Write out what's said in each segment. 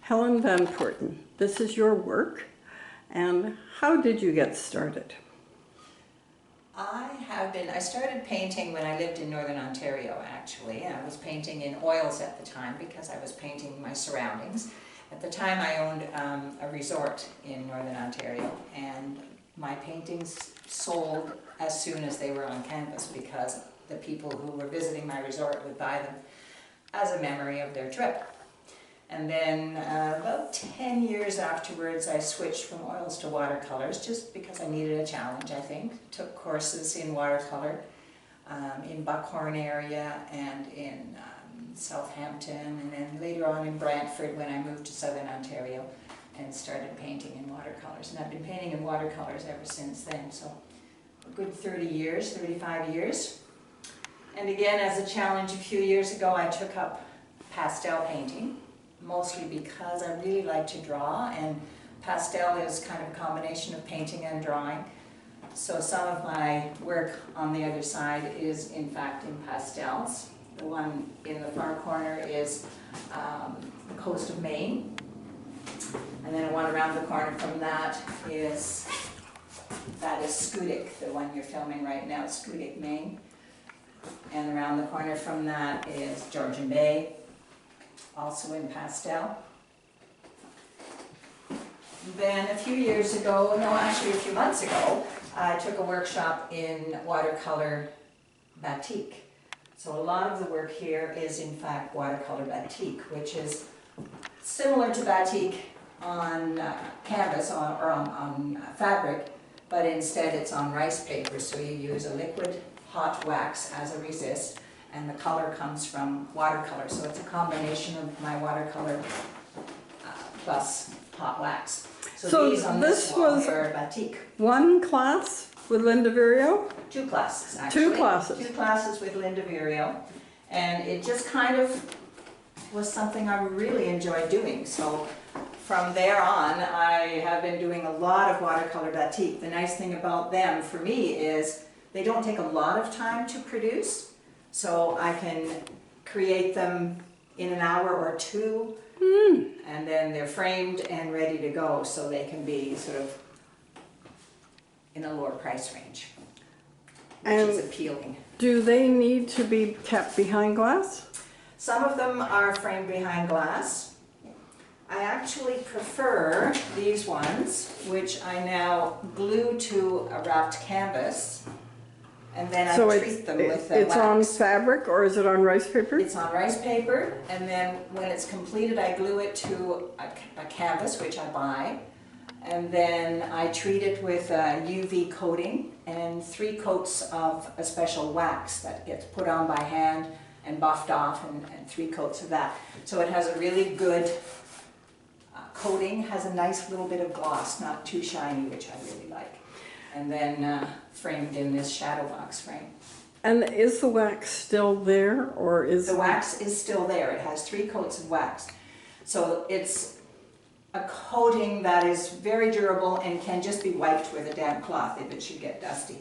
Helen Vanpoorten, this is your work, and how did you get started? I started painting when I lived in Northern Ontario, actually. I was painting in oils at the time because I was painting my surroundings. At the time I owned a resort in Northern Ontario, and my paintings sold as soon as they were on canvas because the people who were visiting my resort would buy them as a memory of their trip. And then about 10 years afterwards I switched from oils to watercolors just because I needed a challenge, I think. Took courses in watercolor in Buckhorn area and in Southampton, and then later on in Brantford when I moved to Southern Ontario and started painting in watercolors. And I've been painting in watercolors ever since then, so a good 30 years, 35 years. And again, as a challenge a few years ago, I took up pastel painting, mostly because I really like to draw, and pastel is kind of a combination of painting and drawing. So some of my work on the other side is in fact in pastels. The one in the far corner is the coast of Maine, and then the one around the corner from that is Scoodic, the one you're filming right now, Scoodic, Maine. And around the corner from that is Georgian Bay, also in pastel. Then a few years ago, no, actually a few months ago, I took a workshop in watercolor batik. So a lot of the work here is in fact watercolor batik, which is similar to batik on canvas or on fabric, but instead it's on rice paper. So you use a liquid hot wax as a resist, and the color comes from watercolor. So it's a combination of my watercolor plus hot wax. So these on this wall are batik. One class with Linda Virio? Two classes, actually. Two classes. Two classes with Linda Virio. And it just kind of was something I really enjoyed doing. So from there on, I have been doing a lot of watercolor batik. The nice thing about them for me is they don't take a lot of time to produce. So I can create them in an hour or two, and then they're framed and ready to go, so they can be sort of in a lower price range, which is appealing. Do they need to be kept behind glass? Some of them are framed behind glass. I actually prefer these ones, which I now glue to a wrapped canvas, and then I treat them with wax. It's on fabric, or is it on rice paper? It's on rice paper, and then when it's completed I glue it to a canvas, which I buy, and then I treat it with a UV coating and 3 coats of a special wax that gets put on by hand and buffed off, and 3 coats of that. So it has a really good coating, has a nice little bit of gloss, not too shiny, which I really like. And then framed in this shadow box frame. And is the wax still there, or is... The wax is still there. It has 3 coats of wax. So it's a coating that is very durable and can just be wiped with a damp cloth if it should get dusty.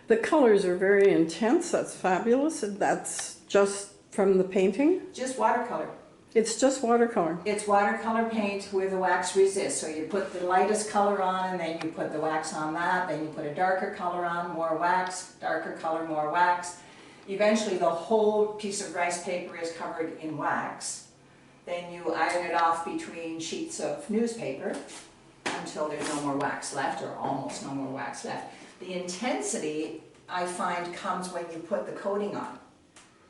The colors are very intense. That's fabulous. That's just from the painting? Just watercolor. It's just watercolor. It's watercolor paint with a wax resist. So you put the lightest color on, and then you put the wax on that, then you put a darker color on, more wax, darker color, more wax. Eventually the whole piece of rice paper is covered in wax. Then you iron it off between sheets of newspaper until there's no more wax left, or almost no more wax left. The intensity, I find, comes when you put the coating on.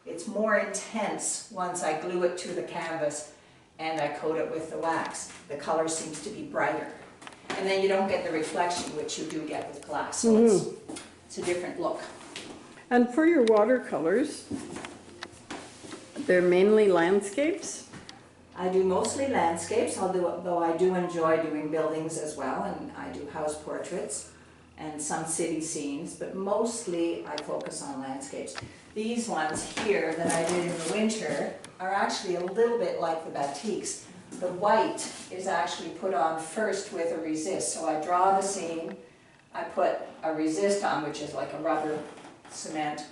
It's more intense once I glue it to the canvas and I coat it with the wax. The color seems to be brighter. And then you don't get the reflection, which you do get with glass. So it's a different look. And for your watercolors, they're mainly landscapes? I do mostly landscapes, although I do enjoy doing buildings as well, and I do house portraits and some city scenes, but mostly I focus on landscapes. These ones here that I did in the winter are actually a little bit like the batiks. The white is actually put on first with a resist. So I draw the scene, I put a resist on, which is like a rubber cement,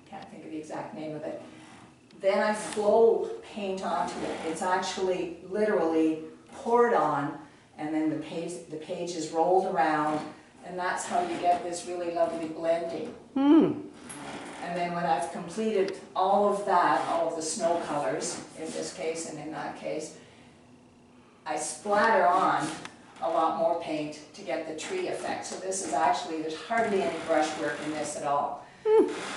can't think of the exact name of it. then I flow paint onto it. It's actually literally poured on, and then the page is rolled around, and that's how you get this really lovely blending. And then when I've completed all of that, all of the snow colors, in this case and in that case, I splatter on a lot more paint to get the tree effect. So this is actually, there's hardly any brushwork in this at all.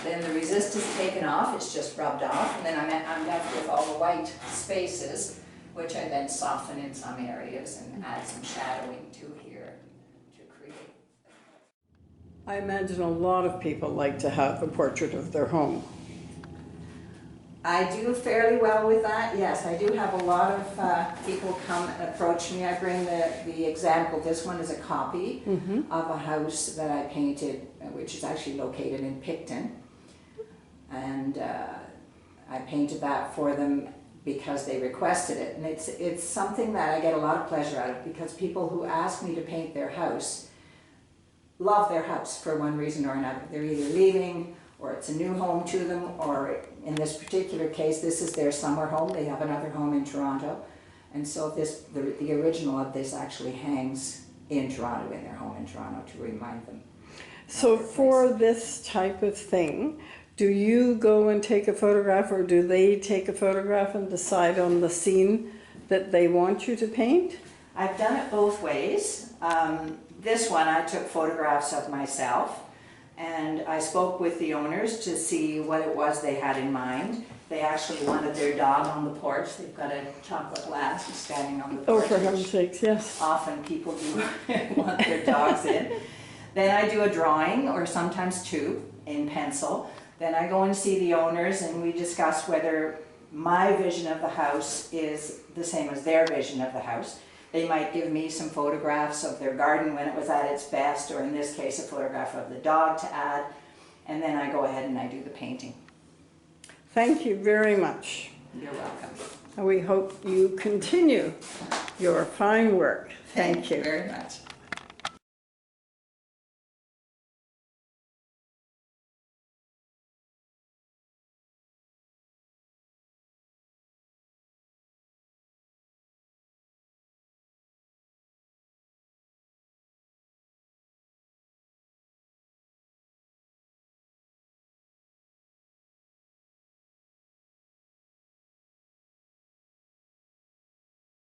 Then the resist is taken off, it's just rubbed off, and then I'm left with all the white spaces, which I then soften in some areas and add some shadowing to here to create. I imagine a lot of people like to have a portrait of their home. I do fairly well with that, yes. I do have a lot of people come and approach me. I bring the example. This one is a copy of a house that I painted, which is actually located in Picton. And I painted that for them because they requested it. And it's something that I get a lot of pleasure out of, because people who ask me to paint their house love their house for one reason or another. They're either leaving, or it's a new home to them, or in this particular case, this is their summer home. They have another home in Toronto. And so the original of this actually hangs in Toronto, in their home in Toronto, to remind them. So for this type of thing, do you go and take a photograph, or do they take a photograph and decide on the scene that they want you to paint? I've done it both ways. This one, I took photographs of myself, and I spoke with the owners to see what it was they had in mind. They actually wanted their dog on the porch. They've got a chocolate lab standing on the porch. Oh, for heaven's sakes, yes. Often people do want their dogs in. Then I do a drawing, or sometimes two, in pencil. Then I go and see the owners, and we discuss whether my vision of the house is the same as their vision of the house. They might give me some photographs of their garden when it was at its best, or in this case, a photograph of the dog to add. And then I go ahead and I do the painting. Thank you very much. You're welcome. We hope you continue your fine work. Thank you. Very much.